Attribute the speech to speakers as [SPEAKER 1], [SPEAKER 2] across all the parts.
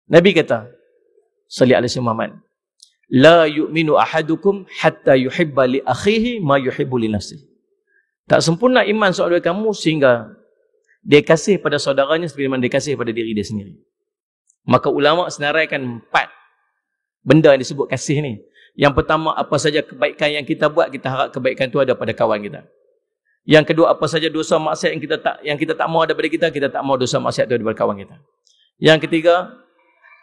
[SPEAKER 1] Nabi kata, salli alaihi Muhammad, la yu'minu ahadukum hatta yuhibba li akhihi ma yuhibbu li nafsihi. Tak sempurna iman seorang dari kamu sehingga dia kasih pada saudaranya sebagaimana dia kasih pada diri dia sendiri. Maka ulama senaraikan 4 benda yang disebut kasih ni. Yang pertama, apa saja kebaikan yang kita buat, kita harap kebaikan itu ada pada kawan kita. Yang kedua, apa saja dosa maksiat yang kita tak mau ada pada kita, kita tak mau dosa maksiat itu ada pada kawan kita. Yang ketiga,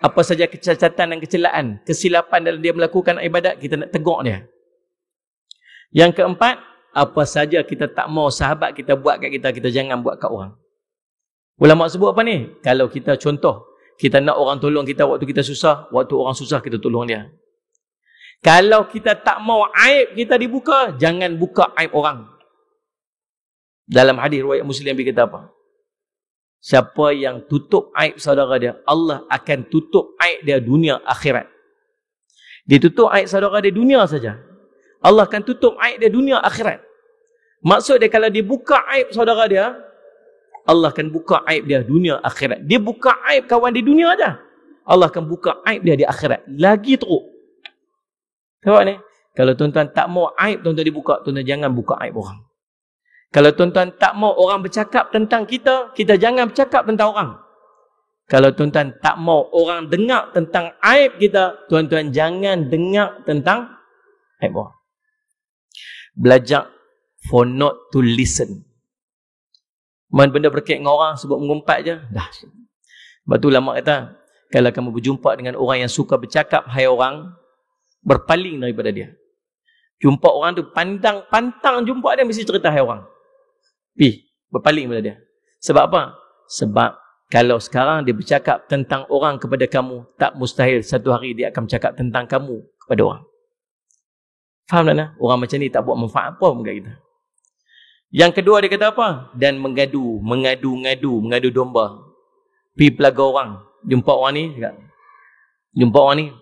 [SPEAKER 1] apa saja kecacatan dan kecelakaan, kesilapan dalam dia melakukan ibadat, kita nak tegur dia. Yang keempat, apa saja kita tak mau sahabat kita buat kat kita, kita jangan buat kat orang. Ulama sebut apa ni? Kalau kita contoh, kita nak orang tolong kita waktu kita susah, waktu orang susah kita tolong dia. Kalau kita tak mau aib kita dibuka, jangan buka aib orang. Dalam hadis riwayat Muslim Nabi kata apa? Siapa yang tutup aib saudara dia, Allah akan tutup aib dia dunia akhirat. Dia tutup aib saudara dia dunia saja, Allah akan tutup aib dia dunia akhirat. Maksud dia, kalau dia buka aib saudara dia, Allah akan buka aib dia dunia akhirat. Dia buka aib kawan di dunia aja, Allah akan buka aib dia di akhirat. Lagi teruk. Tengok ni. Kalau tuan-tuan tak mau aib tuan-tuan dibuka, tuan-tuan jangan buka aib orang. Kalau tuan-tuan tak mau orang bercakap tentang kita, kita jangan bercakap tentang orang. Kalau tuan-tuan tak mau orang dengar tentang aib kita, tuan-tuan jangan dengar tentang aib orang. Belajar for not to listen. Man benda berkait dengan orang, sebut mengumpat je, dah. Sebab tu ulama kata, kalau kamu berjumpa dengan orang yang suka bercakap, hai orang, berpaling daripada dia. Jumpa orang tu, pantang jumpa dia, mesti cerita hai orang. Berpaling daripada dia. Sebab apa? Sebab kalau sekarang dia bercakap tentang orang kepada kamu, tak mustahil satu hari dia akan bercakap tentang kamu kepada orang. Faham tak nak? Orang macam ni tak buat manfaat apa pun kat kita. Yang kedua dia kata apa? Dan mengadu domba. Pergi pelaga orang. Jumpa orang ni,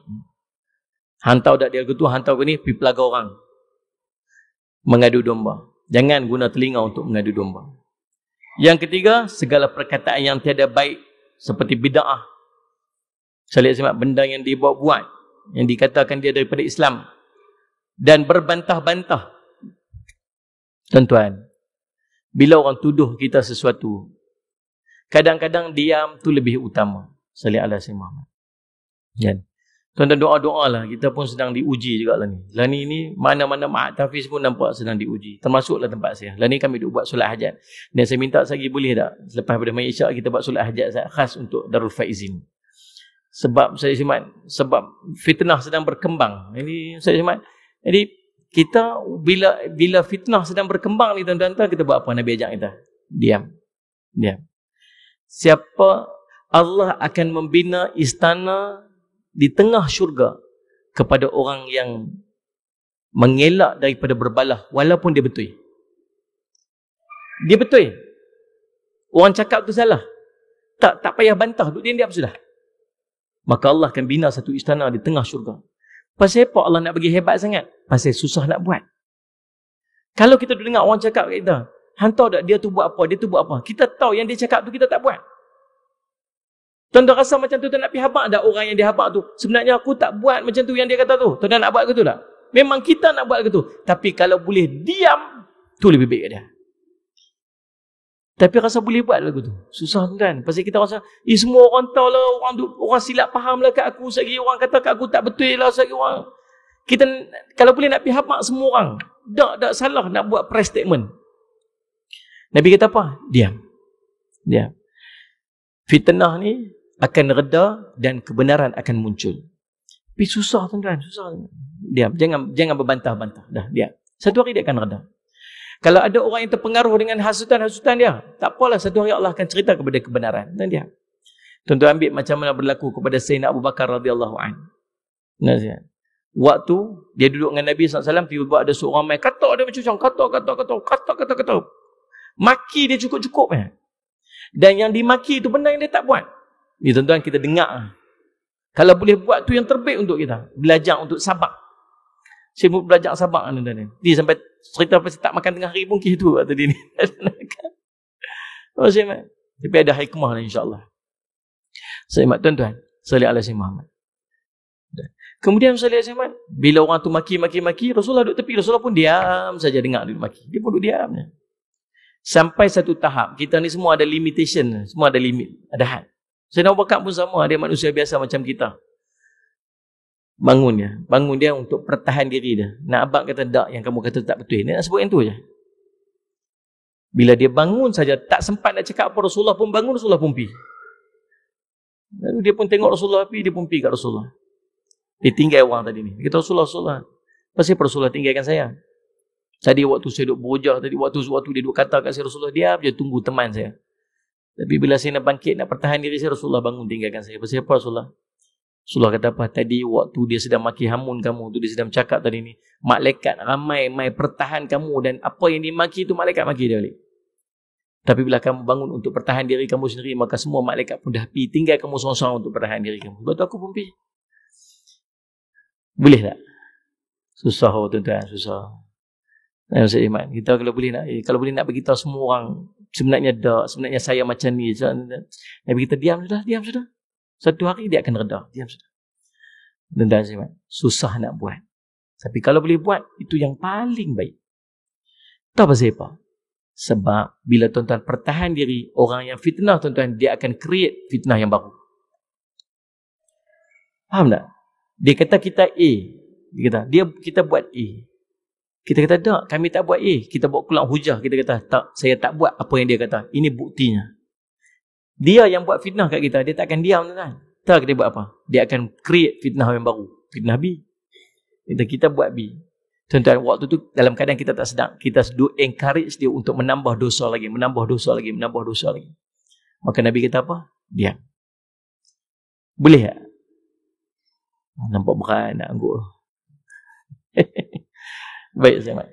[SPEAKER 1] hantar dak dia tu, hantar ke ni, pergi pelaga orang. Mengadu domba. Jangan guna telinga untuk mengadu domba. Yang ketiga, segala perkataan yang tiada baik seperti bid'ah. Saya lihat benda yang dibuat-buat, yang dikatakan dia daripada Islam, dan berbantah-bantah. Tuan-tuan, bila orang tuduh kita sesuatu, kadang-kadang diam tu lebih utama. Salih ala Sayyidina Muhammad. Kan? Tuan-tuan doa-doa lah. Kita pun sedang diuji juga lah ni. Lah ni mana-mana Mak Tafiz pun nampak sedang diuji. Termasuklah tempat saya. Lah ni kami duk buat solat hajat. Dan saya minta lagi boleh tak? Selepas pada Mayit Isyak kita buat solat hajat khas untuk Darul Faizin. Sebab saya simat, sebab fitnah sedang berkembang. Ini saya simat. Jadi kita bila fitnah sedang berkembang ni tuan-tuan, kita buat apa? Nabi ajak kita. Diam. Siapa Allah akan membina istana di tengah syurga kepada orang yang mengelak daripada berbalah walaupun dia betul. Dia betul. Orang cakap tu salah. Tak payah bantah, duduk diam sudah. Maka Allah akan bina satu istana di tengah syurga. Pasal apa Allah nak bagi hebat sangat? Pasal susah nak buat. Kalau kita dengar orang cakap kat kita, hantar tak dia tu buat apa, dia tu buat apa, kita tahu yang dia cakap tu kita tak buat. Tuan-tuan rasa macam tu, tuan nak pergi habaq dah orang yang dia habaq tu. Sebenarnya aku tak buat macam tu yang dia kata tu. Tuan nak buat ke tu tak? Memang kita nak buat ke tu. Tapi kalau boleh diam, tu lebih baik dia. Tapi rasa boleh buat lagu tu. Susah tuan. Pasal kita rasa, semua orang tahu lah, orang silap faham lah kat aku. Sagi orang kata kat aku tak betul lah. Sagi orang. Kita, kalau boleh nak pergi habaq semua orang. Tak salah nak buat press statement. Nabi kata apa? Diam. Fitnah ni akan reda dan kebenaran akan muncul. Tapi susah tuan-tuan, susah. Diam, jangan berbantah-bantah. Dah, diam. Satu hari dia akan reda. Kalau ada orang yang terpengaruh dengan hasutan-hasutan dia, tak apalah, satu hari Allah akan cerita kepada kebenaran. Dan dia. Tuan-tuan ambil macam mana berlaku kepada Sayyidina Abu Bakar radhiyallahu anhu. Waktu dia duduk dengan Nabi SAW, tiba-tiba ada seorang mai kata dia macam kata. Maki dia cukup-cukup. Dan yang dimaki itu benda yang dia tak buat. Ni tuan-tuan, kita dengar. Kalau boleh buat tu yang terbaik untuk kita. Belajar untuk sabar. Saya pun belajar sabar. Dia sampai cerita pasal tak makan tengah hari pun gitu waktu dia ni. Tapi ada hikmah lah insyaAllah. Saya tuan-tuan, Salli ala Sayyidina Muhammad. Kemudian salli ala Sayyidina Muhammad, bila orang tu maki, Rasulullah duduk tepi, Rasulullah pun diam saja dengar dia maki. Dia pun duduk diam. Sampai satu tahap, kita ni semua ada limitation, semua ada limit, ada had. Sayyidina Abu Bakar pun sama, dia manusia biasa macam kita. Bangun dia untuk pertahan diri dia. Nak abang kata tak, yang kamu kata tak betul. Dia nak sebut yang tu je. Bila dia bangun saja, tak sempat nak cakap apa, Rasulullah pun bangun, Rasulullah pun pergi. Lalu dia pun tengok Rasulullah pergi, dia pun pergi kat Rasulullah. Dia tinggal orang tadi ni. Dia kata, Rasulullah, pasal Rasulullah tinggalkan saya? Tadi waktu saya duduk berhujah, tadi waktu dia duduk kata kat saya, Rasulullah diam je tunggu teman saya. Tapi bila saya nak bangkit, nak pertahan diri saya, Rasulullah bangun tinggalkan saya. Pasal apa Rasulullah? Rasulullah kata apa? Tadi waktu dia sedang maki hamun kamu, tu dia sedang cakap tadi ni, malaikat ramai pertahan kamu, dan apa yang dimaki tu malaikat maki dia balik. Tapi bila kamu bangun untuk pertahan diri kamu sendiri, maka semua malaikat pun dah pergi, tinggal kamu seorang-seorang untuk pertahan diri kamu. Sebab tu aku pun pergi. Boleh tak? Susah tuan-tuan, susah. Ustaz Iman, kita kalau boleh nak beritahu semua orang sebenarnya sebenarnya saya macam ni, Nabi kita diam sudah. Satu hari dia akan reda, diam sudah. Dan susah nak buat. Tapi kalau boleh buat, itu yang paling baik. Tahu pasal apa? Sebab bila tuan-tuan pertahan diri, orang yang fitnah tuan-tuan, dia akan create fitnah yang baru. Faham tak? Dia kata kita A. Kita buat A. Kita kata tak, kami tak buat A. Kita buat keluar hujah. Kita kata tak, saya tak buat apa yang dia kata. Ini buktinya. Dia yang buat fitnah kat kita, dia tak akan diam kan? Tak, dia buat apa? Dia akan create fitnah yang baru. Fitnah B. Kita buat B. Tuan-tuan, waktu tu dalam keadaan kita tak sedang, kita encourage dia untuk menambah dosa lagi. Maka Nabi kata apa? Diam. Boleh tak? Nampak berat nak anggur. Baik, Ustaz Mat.